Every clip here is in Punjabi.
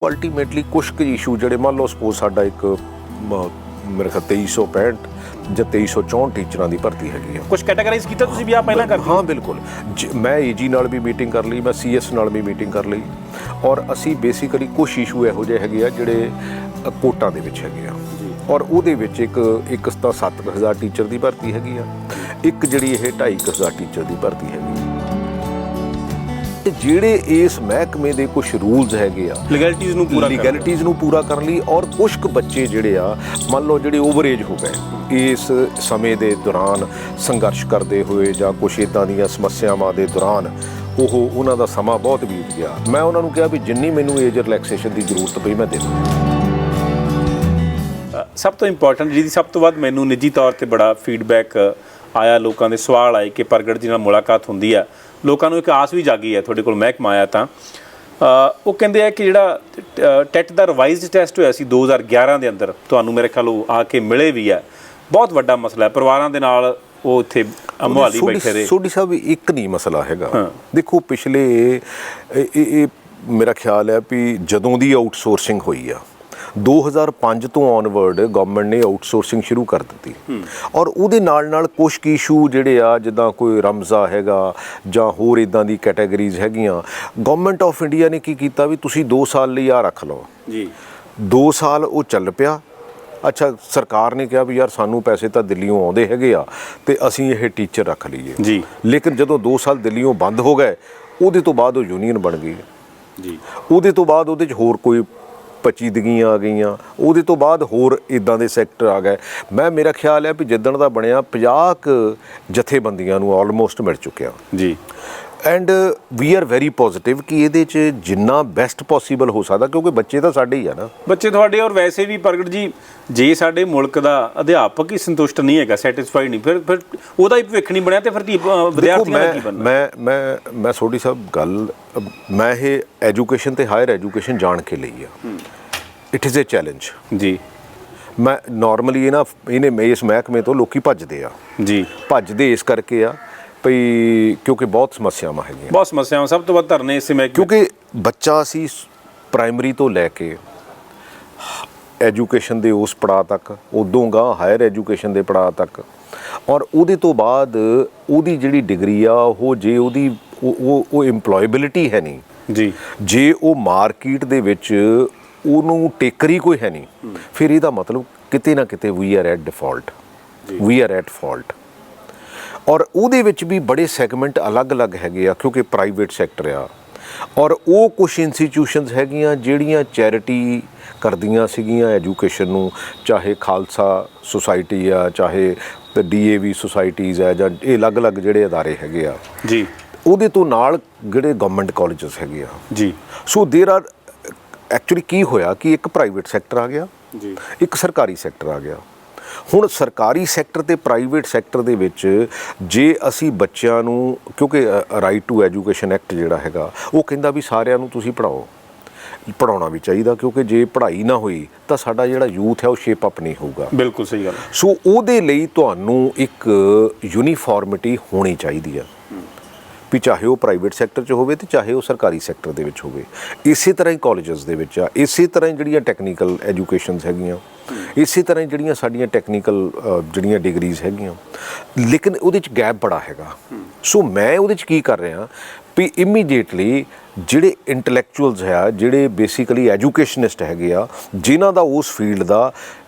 ਅਲਟੀਮੇਟਲੀ ਕੁਛ ਕੁ ਇਸ਼ੂ ਜਿਹੜੇ ਮੰਨ ਲਓ ਸਪੋਜ਼ ਸਾਡਾ ਇੱਕ ਮੇਰੇ ਖਿਆਲ 2365 ਜਾਂ 2364 ਟੀਚਰਾਂ ਦੀ ਭਰਤੀ ਹੈਗੀ ਆ। ਕੁਝ ਕੈਟਾਗਰਾਈਜ਼ ਕੀਤਾ ਤੁਸੀਂ ਵੀ ਆ ਪਹਿਲਾਂ ਕਰਦੇ? ਹਾਂ ਬਿਲਕੁਲ, ਮੈਂ ਏਜੀ ਨਾਲ ਵੀ ਮੀਟਿੰਗ ਕਰ ਲਈ, ਮੈਂ ਸੀਐਸ ਨਾਲ ਵੀ ਮੀਟਿੰਗ ਕਰ ਲਈ, ਔਰ ਅਸੀਂ ਬੇਸਿਕਲੀ ਕੁਛ ਇਸ਼ੂ ਇਹੋ ਜਿਹੇ ਹੈਗੇ ਆ ਜਿਹੜੇ ਕੋਟਾਂ ਦੇ ਵਿੱਚ ਹੈਗੇ ਆ, ਔਰ ਉਹਦੇ ਵਿੱਚ ਇੱਕ ਤਾਂ 7000 ਟੀਚਰ ਦੀ ਭਰਤੀ ਹੈਗੀ ਆ, ਇੱਕ ਜਿਹੜੀ ਇਹ 2500 ਟੀਚਰ ਦੀ ਭਰਤੀ ਹੈਗੀ ਆ। ਜਿਹੜੇ ਇਸ ਮਹਿਕਮੇ ਦੇ ਕੁਝ ਰੂਲਸ ਹੈਗੇ ਆ ਲੀਗੈਲਿਟੀਜ਼ ਨੂੰ ਪੂਰਾ ਕਰਨ ਲਈ, ਔਰ ਕੁਝ ਕੁ ਬੱਚੇ ਜਿਹੜੇ ਆ ਮੰਨ ਲਓ ਜਿਹੜੇ ਓਵਰਏਜ ਹੋ ਗਏ ਇਸ ਸਮੇਂ ਦੇ ਦੌਰਾਨ ਸੰਘਰਸ਼ ਕਰਦੇ ਹੋਏ ਜਾਂ ਕੁਛ ਇੱਦਾਂ ਦੀਆਂ ਸਮੱਸਿਆਵਾਂ ਦੇ ਦੌਰਾਨ ਉਹਨਾਂ ਦਾ ਸਮਾਂ ਬਹੁਤ ਬੀਤ ਗਿਆ। ਮੈਂ ਉਹਨਾਂ ਨੂੰ ਕਿਹਾ ਵੀ ਜਿੰਨੀ ਮੈਨੂੰ ਏਜ ਰਿਲੈਕਸੇਸ਼ਨ ਦੀ ਜ਼ਰੂਰਤ ਪਈ ਮੈਂ ਦੇ ਦੂੰ। ਸਭ ਤੋਂ ਇੰਪੋਰਟੈਂਟ ਜਿਹਦੀ ਸਭ ਤੋਂ ਵੱਧ ਮੈਨੂੰ ਨਿੱਜੀ ਤੌਰ 'ਤੇ ਬੜਾ ਫੀਡਬੈਕ ਆਇਆ, ਲੋਕਾਂ ਦੇ ਸਵਾਲ ਆਏ ਕਿ ਪ੍ਰਗਟ ਜੀ ਨਾਲ ਮੁਲਾਕਾਤ ਹੁੰਦੀ ਆ, ਲੋਕਾਂ ਨੂੰ ਇੱਕ ਆਸ ਵੀ ਜਾਗੀ ਹੈ ਤੁਹਾਡੇ ਕੋਲ ਮਹਿਕਮਾ ਆਇਆ ਤਾਂ ਉਹ ਕਹਿੰਦੇ ਆ ਕਿ ਜਿਹੜਾ ਟੈਟ ਦਾ ਰਿਵਾਈਜ਼ਡ ਟੈਸਟ ਹੋਇਆ ਸੀ 2011 ਦੇ ਅੰਦਰ, ਤੁਹਾਨੂੰ ਮੇਰੇ ਖਿਆਲ ਉਹ ਆ ਕੇ ਮਿਲੇ ਵੀ ਆ, ਬਹੁਤ ਵੱਡਾ ਮਸਲਾ ਹੈ ਪਰਿਵਾਰਾਂ ਦੇ ਨਾਲ ਉਹ ਇੱਥੇ ਮੁਹਾਲੀ ਬੈਠੇ ਰਹੇ। ਸੋਢੀ ਸਾਹਿਬ ਇੱਕ ਨਹੀਂ ਮਸਲਾ ਹੈਗਾ, ਦੇਖੋ ਪਿਛਲੇ ਇਹ ਮੇਰਾ ਖਿਆਲ ਹੈ ਵੀ ਜਦੋਂ ਦੀ ਆਊਟਸੋਰਸਿੰਗ ਹੋਈ ਆ 2005 ਤੋਂ ਔਨਵਰਡ ਗਵਰਨਮੈਂਟ ਨੇ ਆਊਟਸੋਰਸਿੰਗ ਸ਼ੁਰੂ ਕਰ ਦਿੱਤੀ, ਔਰ ਉਹਦੇ ਨਾਲ ਕੁਛ ਇਸ਼ੂ ਜਿਹੜੇ ਆ ਜਿੱਦਾਂ ਕੋਈ ਰਮਜ਼ਾ ਹੈਗਾ ਜਾਂ ਹੋਰ ਇੱਦਾਂ ਦੀ ਕੈਟਾਗਰੀਜ਼ ਹੈਗੀਆਂ, ਗਵਰਨਮੈਂਟ ਆਫ ਇੰਡੀਆ ਨੇ ਕੀ ਕੀਤਾ ਵੀ ਤੁਸੀਂ 2 ਸਾਲ ਲਈ ਆ ਰੱਖ ਲਓ ਜੀ। 2 ਸਾਲ ਉਹ ਚੱਲ ਪਿਆ। ਅੱਛਾ, ਸਰਕਾਰ ਨੇ ਕਿਹਾ ਵੀ ਯਾਰ ਸਾਨੂੰ ਪੈਸੇ ਤਾਂ ਦਿੱਲੀੋਂ ਆਉਂਦੇ ਹੈਗੇ ਆ ਤੇ ਅਸੀਂ ਇਹ ਟੀਚਰ ਰੱਖ ਲਈਏ ਜੀ, ਲੇਕਿਨ ਜਦੋਂ 2 ਸਾਲ ਦਿੱਲੀੋਂ ਬੰਦ ਹੋ ਗਏ ਉਹਦੇ ਤੋਂ ਬਾਅਦ ਉਹ ਯੂਨੀਅਨ ਬਣ ਗਈ ਜੀ, ਉਹਦੇ ਤੋਂ ਬਾਅਦ ਉਹਦੇ 'ਚ ਹੋਰ ਕੋਈ 25 ਦਿਗੀਆਂ ਆ ਗਈਆਂ, ਉਹਦੇ ਤੋਂ ਬਾਅਦ ਹੋਰ ਇੱਦਾਂ ਦੇ ਸੈਕਟਰ ਆ ਗਏ। ਮੇਰਾ ਖਿਆਲ ਹੈ ਵੀ ਜਿੱਦਣ ਦਾ ਬਣਿਆ 50 ਕੁ ਜਥੇਬੰਦੀਆਂ ਨੂੰ ਆਲਮੋਸਟ ਮਿਲ ਚੁੱਕਿਆ ਜੀ, and we are very positive ਕਿ ਇਹਦੇ 'ਚ ਜਿੰਨਾ ਬੈਸਟ ਪੋਸੀਬਲ ਹੋ ਸਕਦਾ, ਕਿਉਂਕਿ ਬੱਚੇ ਤਾਂ ਸਾਡੇ ਹੀ ਆ ਨਾ, ਬੱਚੇ ਤੁਹਾਡੇ। ਔਰ ਵੈਸੇ ਵੀ ਪ੍ਰਗਟ ਜੀ ਜੇ ਸਾਡੇ ਮੁਲਕ ਦਾ ਅਧਿਆਪਕ ਹੀ ਸੰਤੁਸ਼ਟ ਨਹੀਂ ਹੈਗਾ, ਸੈਟਿਸਫਾਈਡ ਨਹੀਂ, ਫਿਰ ਉਹਦਾ ਹੀ ਭਵਿੱਖ ਨਹੀਂ ਬਣਿਆ ਤੇ ਫਿਰ ਵਿਦਿਆਰਥੀਆਂ ਦਾ ਕੀ ਬਣਨਾ? ਮੈਂ ਸੋਢੀ ਸਾਹਿਬ ਗੱਲ ਮੈਂ ਇਹ ਐਜੂਕੇਸ਼ਨ ਤੇ ਹਾਇਰ ਐਜੂਕੇਸ਼ਨ ਜਾਣ ਕੇ ਲਈ ਆ, ਇਟ ਇਜ਼ ਏ ਚੈਲੰਜ ਜੀ। ਮੈਂ ਨਾਰਮਲੀ ਇਹਨੇ ਇਸ ਮਹਿਕਮੇ ਤੋਂ ਲੋਕੀ ਭੱਜਦੇ ਆ ਜੀ, ਭੱਜਦੇ ਇਸ ਕਰਕੇ ਆ ਭਈ ਕਿਉਂਕਿ ਬਹੁਤ ਸਮੱਸਿਆਵਾਂ ਹੈਗੀਆਂ, ਬਹੁਤ ਸਮੱਸਿਆਵਾਂ, ਸਭ ਤੋਂ ਵੱਧ ਧਰਨੇ ਇਸੇ ਮਹਿਕਮੇ, ਕਿਉਂਕਿ ਬੱਚਾ ਅਸੀਂ ਪ੍ਰਾਇਮਰੀ ਤੋਂ ਲੈ ਕੇ ਐਜੂਕੇਸ਼ਨ ਦੇ ਉਸ ਪੜਾਅ ਤੱਕ, ਉਦੋਂ ਗਾਂ ਹਾਇਰ ਐਜੂਕੇਸ਼ਨ ਦੇ ਪੜਾਅ ਤੱਕ, ਔਰ ਉਹਦੇ ਤੋਂ ਬਾਅਦ ਉਹਦੀ ਜਿਹੜੀ ਡਿਗਰੀ ਆ ਉਹ ਜੇ ਉਹਦੀ ਉਹ ਇੰਪਲੋਏਬਿਲਿਟੀ ਹੈ ਨਹੀਂ ਜੀ, ਜੇ ਉਹ ਮਾਰਕੀਟ ਦੇ ਵਿੱਚ ਉਹਨੂੰ ਟੇਕਰੀ ਕੋਈ ਹੈ ਨਹੀਂ, ਫਿਰ ਇਹਦਾ ਮਤਲਬ ਕਿਤੇ ਨਾ ਕਿਤੇ we are at default, we are at fault. ਔਰ ਉਹਦੇ ਵਿੱਚ ਵੀ ਬੜੇ ਸੈਗਮੈਂਟ ਅਲੱਗ-ਅਲੱਗ ਹੈਗੇ ਆ, ਕਿਉਂਕਿ ਪ੍ਰਾਈਵੇਟ ਸੈਕਟਰ ਆ, ਔਰ ਉਹ ਕੁਛ ਇੰਸਟੀਟਿਊਸ਼ਨਸ ਹੈਗੀਆਂ ਜਿਹੜੀਆਂ ਚੈਰਿਟੀ ਕਰਦੀਆਂ ਸੀਗੀਆਂ ਐਜੂਕੇਸ਼ਨ ਨੂੰ, ਚਾਹੇ ਖਾਲਸਾ ਸੁਸਾਇਟੀ ਆ, ਚਾਹੇ DAV ਸੁਸਾਇਟੀਜ਼ ਆ, ਜਾਂ ਇਹ ਅਲੱਗ-ਅਲੱਗ ਜਿਹੜੇ ਅਦਾਰੇ ਹੈਗੇ ਆ ਜੀ, ਉਹਦੇ ਤੋਂ ਨਾਲ ਜਿਹੜੇ ਗਵਰਨਮੈਂਟ ਕਾਲਜਸ ਹੈਗੇ ਆ ਜੀ। ਸੋ ਦੇਰ ਆਰ ਐਕਚੁਅਲੀ ਕੀ ਹੋਇਆ ਕਿ ਇੱਕ ਪ੍ਰਾਈਵੇਟ ਸੈਕਟਰ ਆ ਗਿਆ ਜੀ, ਇੱਕ ਸਰਕਾਰੀ ਸੈਕਟਰ ਆ ਗਿਆ। ਹੁਣ ਸਰਕਾਰੀ ਸੈਕਟਰ ਤੇ ਪ੍ਰਾਈਵੇਟ ਸੈਕਟਰ ਦੇ ਵਿੱਚ ਜੇ ਅਸੀਂ ਬੱਚਿਆਂ ਨੂੰ, ਕਿਉਂਕਿ ਰਾਈਟ ਟੂ ਐਜੂਕੇਸ਼ਨ ਐਕਟ ਜਿਹੜਾ ਹੈਗਾ ਉਹ ਕਹਿੰਦਾ ਵੀ ਸਾਰਿਆਂ ਨੂੰ ਤੁਸੀਂ ਪੜ੍ਹਾਉਣਾ ਵੀ ਚਾਹੀਦਾ, ਕਿਉਂਕਿ ਜੇ ਪੜ੍ਹਾਈ ਨਾ ਹੋਈ ਤਾਂ ਸਾਡਾ ਜਿਹੜਾ ਯੂਥ ਹੈ ਉਹ ਸ਼ੇਪ ਅਪ ਨਹੀਂ ਹੋਊਗਾ। ਬਿਲਕੁਲ ਸਹੀ ਗੱਲ। ਸੋ ਉਹਦੇ ਲਈ ਤੁਹਾਨੂੰ ਇੱਕ ਯੂਨੀਫਾਰਮਿਟੀ ਹੋਣੀ ਚਾਹੀਦੀ ਆ, ਵੀ ਚਾਹੇ ਉਹ ਪ੍ਰਾਈਵੇਟ ਸੈਕਟਰ 'ਚ ਹੋਵੇ ਤੇ ਚਾਹੇ ਉਹ ਸਰਕਾਰੀ ਸੈਕਟਰ ਦੇ ਵਿੱਚ ਹੋਵੇ। ਇਸੇ ਤਰ੍ਹਾਂ ਹੀ ਕਾਲਜਸ ਦੇ ਵਿੱਚ ਆ, ਇਸੇ ਤਰ੍ਹਾਂ ਹੀ ਜਿਹੜੀਆਂ ਟੈਕਨੀਕਲ ਐਜੂਕੇਸ਼ਨਸ ਹੈਗੀਆਂ, ਇਸੇ ਤਰ੍ਹਾਂ ਹੀ ਜਿਹੜੀਆਂ ਸਾਡੀਆਂ ਟੈਕਨੀਕਲ ਜਿਹੜੀਆਂ ਡਿਗਰੀਜ਼ ਹੈਗੀਆਂ, ਲੇਕਿਨ ਉਹਦੇ 'ਚ ਗੈਪ ਬੜਾ ਹੈਗਾ। ਸੋ ਮੈਂ ਉਹਦੇ 'ਚ ਕੀ ਕਰ ਰਿਹਾ ਵੀ ਇਮੀਡੀਏਟਲੀ ਜਿਹੜੇ ਇੰਟਲੈਕਚੁਅਲਸ ਹੈ, ਜਿਹੜੇ ਬੇਸਿਕਲੀ ਐਜੂਕੇਸ਼ਨਿਸਟ ਹੈਗੇ ਆ, ਜਿਨ੍ਹਾਂ ਦਾ ਉਸ ਫੀਲਡ ਦਾ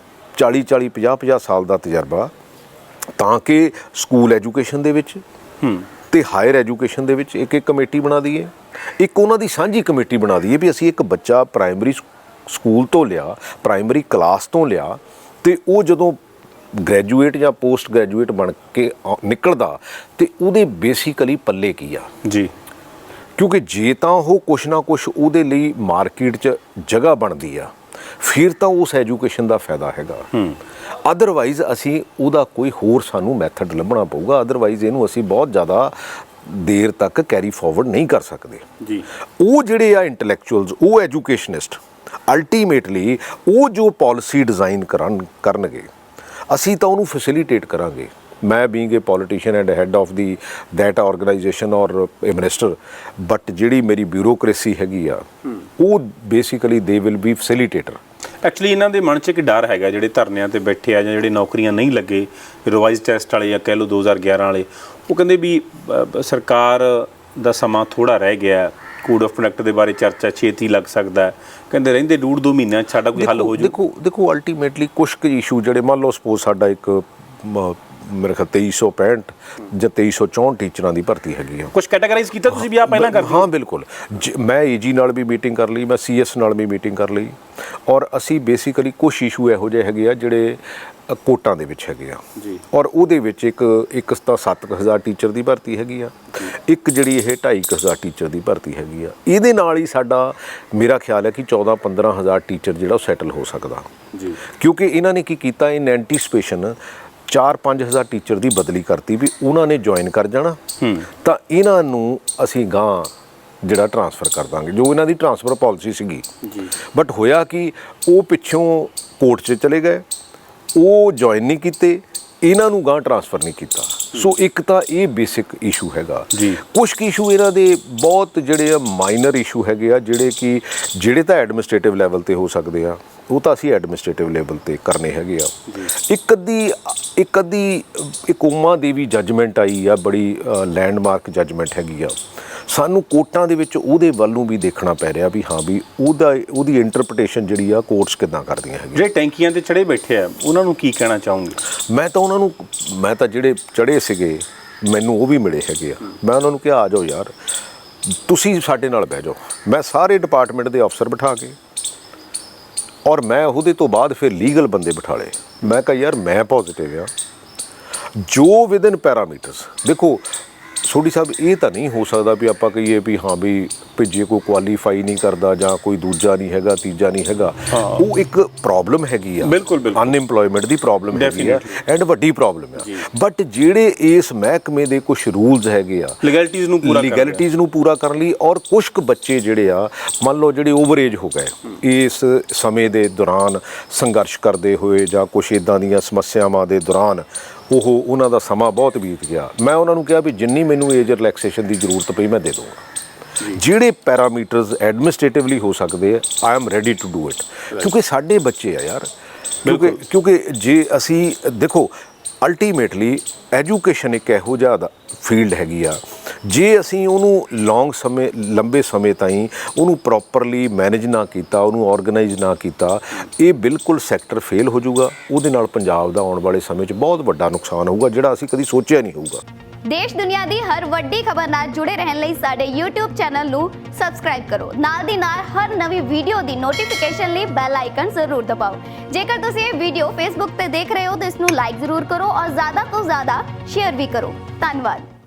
40-40 50-50 ਸਾਲ ਦਾ ਤਜਰਬਾ, ਤਾਂ ਕਿ ਸਕੂਲ ਐਜੂਕੇਸ਼ਨ ਦੇ ਵਿੱਚ ਤੇ ਹਾਇਰ ਐਜੂਕੇਸ਼ਨ ਦੇ ਵਿੱਚ ਇੱਕ ਕਮੇਟੀ ਬਣਾ ਦਈਏ, ਇੱਕ ਉਹਨਾਂ ਦੀ ਸਾਂਝੀ ਕਮੇਟੀ ਬਣਾ ਦਈਏ ਵੀ ਅਸੀਂ ਇੱਕ ਬੱਚਾ ਪ੍ਰਾਇਮਰੀ ਸਕੂਲ ਤੋਂ ਲਿਆ, ਪ੍ਰਾਇਮਰੀ ਕਲਾਸ ਤੋਂ ਲਿਆ, ਤੇ ਉਹ ਜਦੋਂ ਗ੍ਰੈਜੂਏਟ ਜਾਂ ਪੋਸਟ ਗ੍ਰੈਜੂਏਟ ਬਣ ਕੇ ਨਿਕਲਦਾ ਤੇ ਉਹਦੇ ਬੇਸਿਕਲੀ ਪੱਲੇ ਕੀ ਆ ਜੀ, ਕਿਉਂਕਿ ਜੇ ਤਾਂ ਉਹ ਕੁਛ ਨਾ ਕੁਛ ਉਹਦੇ ਲਈ ਮਾਰਕੀਟ 'ਚ ਜਗ੍ਹਾ ਬਣਦੀ ਆ, ਫਿਰ ਤਾਂ ਉਸ ਐਜੂਕੇਸ਼ਨ ਦਾ ਫਾਇਦਾ ਹੈਗਾ। ਅਦਰਵਾਈਜ਼ ਅਸੀਂ ਉਹਦਾ ਕੋਈ ਹੋਰ ਸਾਨੂੰ ਮੈਥਡ ਲੱਭਣਾ ਪਊਗਾ, ਅਦਰਵਾਈਜ਼ ਇਹਨੂੰ ਅਸੀਂ ਬਹੁਤ ਜ਼ਿਆਦਾ ਦੇਰ ਤੱਕ ਕੈਰੀ ਫਾਰਵਰਡ ਨਹੀਂ ਕਰ ਸਕਦੇ ਜੀ। ਉਹ ਜਿਹੜੇ ਆ ਇੰਟਲੈਕਚੁਅਲਸ, ਉਹ ਐਜੂਕੇਸ਼ਨਿਸਟ, ਅਲਟੀਮੇਟਲੀ ਉਹ ਜੋ ਪਾਲਿਸੀ ਡਿਜ਼ਾਈਨ ਕਰਨਗੇ ਅਸੀਂ ਤਾਂ ਉਹਨੂੰ ਫੈਸਿਲੀਟੇਟ ਕਰਾਂਗੇ, ਮੈਂ being A politician and head of the that organisation ਔਰ ਏ ਮਿਨਿਸਟਰ, ਬਟ ਜਿਹੜੀ ਮੇਰੀ ਬਿਊਰੋਕ੍ਰੇਸੀ ਹੈਗੀ ਆ ਉਹ basically they will be facilitator. Actually ਇਹਨਾਂ ਦੇ ਮਨ 'ਚ ਇੱਕ ਡਰ ਹੈਗਾ, ਜਿਹੜੇ ਧਰਨਿਆਂ ਤੇ ਬੈਠੇ ਆ ਜਾਂ ਜਿਹੜੇ ਨੌਕਰੀਆਂ ਨਹੀਂ ਲੱਗੇ ਰਿਵਾਈਜ਼ ਟੈਸਟ ਵਾਲੇ ਜਾਂ ਕਹਿ ਲਓ 2011 ਵਾਲੇ, ਉਹ ਕਹਿੰਦੇ ਵੀ ਸਰਕਾਰ ਦਾ ਸਮਾਂ ਥੋੜ੍ਹਾ ਰਹਿ ਗਿਆ, ਕੋਡ ਆਫ ਕੰਡਕਟ ਦੇ ਬਾਰੇ ਚਰਚਾ ਛੇਤੀ ਲੱਗ ਸਕਦਾ ਹੈ, ਕਹਿੰਦੇ ਰਹਿੰਦੇ 1.5-2 ਮਹੀਨਿਆਂ 'ਚ ਸਾਡਾ ਕੋਈ ਹੱਲ ਹੋ ਜੂ। ਦੇਖੋ ਅਲਟੀਮੇਟਲੀ ਕੁਛ ਕੁ ਇਸ਼ੂ ਜਿਹੜੇ ਮੰਨ ਲਓ ਸਪੋਜ਼ ਸਾਡਾ ਇੱਕ ਮੇਰੇ ਖਿਆਲ 2365 ਜਾਂ 2364 ਟੀਚਰਾਂ ਦੀ ਭਰਤੀ ਹੈਗੀ ਆ। ਕੁਝ ਕੈਟਾਗਰਾਈਜ਼ ਕੀਤਾ ਤੁਸੀਂ ਵੀ ਆ ਪਹਿਲਾਂ ਕਰਦੇ? ਹਾਂ ਬਿਲਕੁਲ, ਮੈਂ ਏਜੀ ਨਾਲ ਵੀ ਮੀਟਿੰਗ ਕਰ ਲਈ, ਮੈਂ ਸੀਐਸ ਨਾਲ ਵੀ ਮੀਟਿੰਗ ਕਰ ਲਈ, ਔਰ ਅਸੀਂ ਬੇਸਿਕਲੀ ਕੁਛ ਇਸ਼ੂ ਇਹੋ ਜਿਹੇ ਹੈਗੇ ਆ ਜਿਹੜੇ ਕੋਟਾਂ ਦੇ ਵਿੱਚ ਹੈਗੇ ਆ ਜੀ, ਔਰ ਉਹਦੇ ਵਿੱਚ ਇੱਕ ਤਾਂ 7000 ਟੀਚਰ ਦੀ ਭਰਤੀ ਹੈਗੀ ਆ, ਇੱਕ ਜਿਹੜੀ ਇਹ 2500 ਟੀਚਰ ਦੀ ਭਰਤੀ ਹੈਗੀ ਆ। ਇਹਦੇ ਨਾਲ ਹੀ ਸਾਡਾ ਮੇਰਾ ਖਿਆਲ ਹੈ ਕਿ 14-15 ਟੀਚਰ ਜਿਹੜਾ ਉਹ ਸੈਟਲ ਹੋ ਸਕਦਾ ਜੀ, ਕਿਉਂਕਿ ਇਹਨਾਂ ਨੇ ਕੀ ਕੀਤਾ, ਇਨ ਐਂਟੀਸਪੇਸ਼ਨ 4-5 ਟੀਚਰ ਦੀ ਬਦਲੀ ਕਰਤੀ ਵੀ ਉਹਨਾਂ ਨੇ ਜੁਆਇਨ ਕਰ ਜਾਣਾ, ਤਾਂ ਇਹਨਾਂ ਨੂੰ ਅਸੀਂ ਗਾਂ ਜਿਹੜਾ ਟਰਾਂਸਫਰ ਕਰ ਦਾਂਗੇ, ਜੋ ਇਹਨਾਂ ਦੀ ਟਰਾਂਸਫਰ ਪਾਲਿਸੀ ਸੀਗੀ। ਬਟ ਹੋਇਆ ਕਿ ਉਹ ਪਿੱਛੋਂ ਕੋਰਟ 'ਚ ਚਲੇ ਗਏ, ਉਹ ਜੁਆਇਨ ਨਹੀਂ ਕੀਤੇ, ਇਹਨਾਂ ਨੂੰ ਗਾਂ ਟਰਾਂਸਫਰ ਨਹੀਂ ਕੀਤਾ। ਸੋ ਇੱਕ ਤਾਂ ਇਹ ਬੇਸਿਕ ਇਸ਼ੂ ਹੈਗਾ। ਕੁਛ ਕੁ ਇਸ਼ੂ ਇਹਨਾਂ ਦੇ ਬਹੁਤ ਜਿਹੜੇ ਆ ਮਾਈਨਰ ਇਸ਼ੂ ਹੈਗੇ ਆ, ਜਿਹੜੇ ਤਾਂ ਐਡਮਿਨਿਸਟ੍ਰੇਟਿਵ ਲੈਵਲ ਤੇ ਹੋ ਸਕਦੇ ਆ, ਉਹ ਤਾਂ ਅਸੀਂ ਐਡਮਿਨਿਸਟ੍ਰੇਟਿਵ ਲੈਵਲ ਤੇ ਕਰਨੇ ਹੈਗੇ ਆ। ਇੱਕ ਅੱਧੀ ਉਮਾ ਦੀ ਵੀ ਜੱਜਮੈਂਟ ਆਈ ਆ, ਬੜੀ ਲੈਂਡਮਾਰਕ ਜੱਜਮੈਂਟ ਹੈਗੀ ਆ। ਸਾਨੂੰ ਕੋਰਟਾਂ ਦੇ ਵਿੱਚ ਉਹਦੇ ਵੱਲ ਨੂੰ ਵੀ ਦੇਖਣਾ ਪੈ ਰਿਹਾ ਵੀ ਹਾਂ ਵੀ ਉਹਦੀ ਇੰਟਰਪ੍ਰੀਟੇਸ਼ਨ ਜਿਹੜੀ ਆ ਕੋਰਟਸ ਕਿੱਦਾਂ ਕਰਦੀਆਂ ਹੈਗੀਆਂ। ਜਿਹੜੇ ਟੈਂਕੀਆਂ ਤੇ ਚੜੇ ਬੈਠੇ ਆ ਉਹਨਾਂ ਨੂੰ ਕੀ ਕਹਿਣਾ ਚਾਹੋਗੇ? ਮੈਂ ਤਾਂ ਜਿਹੜੇ ਚੜੇ ਸੀਗੇ ਮੈਨੂੰ ਉਹ ਵੀ ਮਿਲੇ ਹੈਗੇ ਆ, ਮੈਂ ਉਹਨਾਂ ਨੂੰ ਕਿਹਾ ਆ ਜਾਓ ਯਾਰ ਤੁਸੀਂ ਸਾਡੇ ਨਾਲ ਬਹਿ ਜਾਓ। ਮੈਂ ਸਾਰੇ ਡਿਪਾਰਟਮੈਂਟ ਦੇ ਅਫਸਰ ਬਿਠਾ ਕੇ, ਔਰ ਮੈਂ ਉਹਦੇ ਤੋਂ ਬਾਅਦ ਫਿਰ ਲੀਗਲ ਬੰਦੇ ਬਿਠਾ ਲਏ। ਮੈਂ ਕਿਹਾ ਯਾਰ ਮੈਂ ਪੋਜ਼ਿਟਿਵ ਆ, ਜੋ ਵਿਦਨ ਪੈਰਾਮੀਟਰਸ। ਦੇਖੋ ਸੋਢੀ ਸਾਹਿਬ, ਇਹ ਤਾਂ ਨਹੀਂ ਹੋ ਸਕਦਾ ਵੀ ਆਪਾਂ ਕਹੀਏ ਵੀ ਹਾਂ ਵੀ ਜੇ ਕੋਈ ਕੁਆਲੀਫਾਈ ਨਹੀਂ ਕਰਦਾ ਜਾਂ ਕੋਈ ਦੂਜਾ ਨਹੀਂ ਹੈਗਾ, ਤੀਜਾ ਨਹੀਂ ਹੈਗਾ, ਉਹ ਇੱਕ ਪ੍ਰੋਬਲਮ ਹੈਗੀ ਆ। ਬਿਲਕੁਲ ਅਨਇੰਪਲੋਇਮੈਂਟ ਦੀ ਪ੍ਰੋਬਲਮ ਹੈਗੀ ਆ ਐਂਡ ਵੱਡੀ ਪ੍ਰੋਬਲਮ ਆ। ਬਟ ਜਿਹੜੇ ਇਸ ਮਹਿਕਮੇ ਦੇ ਕੁਝ ਰੂਲਸ ਹੈਗੇ ਆ ਲੀਗੈਲਿਟੀਜ਼ ਨੂੰ ਪੂਰਾ ਕਰਨ ਲਈ, ਔਰ ਕੁਝ ਕੁ ਬੱਚੇ ਜਿਹੜੇ ਆ ਮੰਨ ਲਓ ਜਿਹੜੇ ਓਵਰ ਏਜ ਹੋ ਗਏ ਇਸ ਸਮੇਂ ਦੇ ਦੌਰਾਨ ਸੰਘਰਸ਼ ਕਰਦੇ ਹੋਏ ਜਾਂ ਕੁਝ ਇੱਦਾਂ ਦੀਆਂ ਸਮੱਸਿਆਵਾਂ ਦੇ ਦੌਰਾਨ, ਉਹਨਾਂ ਦਾ ਸਮਾਂ ਬਹੁਤ ਬੀਤ ਗਿਆ। ਮੈਂ ਉਹਨਾਂ ਨੂੰ ਕਿਹਾ ਵੀ ਜਿੰਨੀ ਮੈਨੂੰ ਏਜ ਰਿਲੈਕਸੇਸ਼ਨ ਦੀ ਜ਼ਰੂਰਤ ਪਈ ਮੈਂ ਦੇ ਦੂੰਗਾ। ਜਿਹੜੇ ਪੈਰਾਮੀਟਰਸ ਐਡਮਿਨਿਸਟ੍ਰੇਟਿਵਲੀ ਹੋ ਸਕਦੇ ਆ, I am ready to do it, ਕਿਉਂਕਿ ਸਾਡੇ ਬੱਚੇ ਆ ਯਾਰ। ਕਿਉਂਕਿ ਜੇ ਅਸੀਂ ਦੇਖੋ ਅਲਟੀਮੇਟਲੀ ਐਜੂਕੇਸ਼ਨ ਇੱਕ ਇਹੋ ਜਿਹਾ ਫੀਲਡ ਹੈਗੀ ਆ, ਜੇ ਅਸੀਂ ਉਹਨੂੰ ਲੰਬੇ ਸਮੇਂ ਤਾਈਂ ਉਹਨੂੰ ਪ੍ਰੋਪਰਲੀ ਮੈਨੇਜ ਨਾ ਕੀਤਾ, ਉਹਨੂੰ ਆਰਗੇਨਾਈਜ਼ ਨਾ ਕੀਤਾ, ਇਹ ਬਿਲਕੁਲ ਸੈਕਟਰ ਫੇਲ ਹੋ ਜਾਊਗਾ। ਉਹਦੇ ਨਾਲ ਪੰਜਾਬ ਦਾ ਆਉਣ ਵਾਲੇ ਸਮੇਂ 'ਚ ਬਹੁਤ ਵੱਡਾ ਨੁਕਸਾਨ ਹੋਊਗਾ, ਜਿਹੜਾ ਅਸੀਂ ਕਦੀ ਸੋਚਿਆ ਨਹੀਂ ਹੋਊਗਾ। ਦੇਸ਼ ਦੁਨੀਆ ਦੀ ਹਰ ਵੱਡੀ ਖਬਰ ਨਾਲ ਜੁੜੇ ਰਹਿਣ ਲਈ ਸਾਡੇ YouTube ਚੈਨਲ ਨੂੰ ਸਬਸਕ੍ਰਾਈਬ ਕਰੋ। ਨਾਲ ਦੀ ਨਾਲ ਹਰ ਨਵੀਂ ਵੀਡੀਓ ਦੀ ਨੋਟੀਫਿਕੇਸ਼ਨ ਲਈ ਬੈਲ ਆਈਕਨ ਜ਼ਰੂਰ ਦਬਾਓ। ਜੇਕਰ ਤੁਸੀਂ ਇਹ ਵੀਡੀਓ Facebook ਤੇ ਦੇਖ ਰਹੇ ਹੋ ਤਾਂ ਇਸ ਨੂੰ ਲਾਈਕ ਜ਼ਰੂਰ ਕਰੋ ਔਰ ਜ਼ਿਆਦਾ ਤੋਂ ਜ਼ਿਆਦਾ ਸ਼ੇਅਰ ਵੀ ਕਰੋ। ਧੰਨਵਾਦ।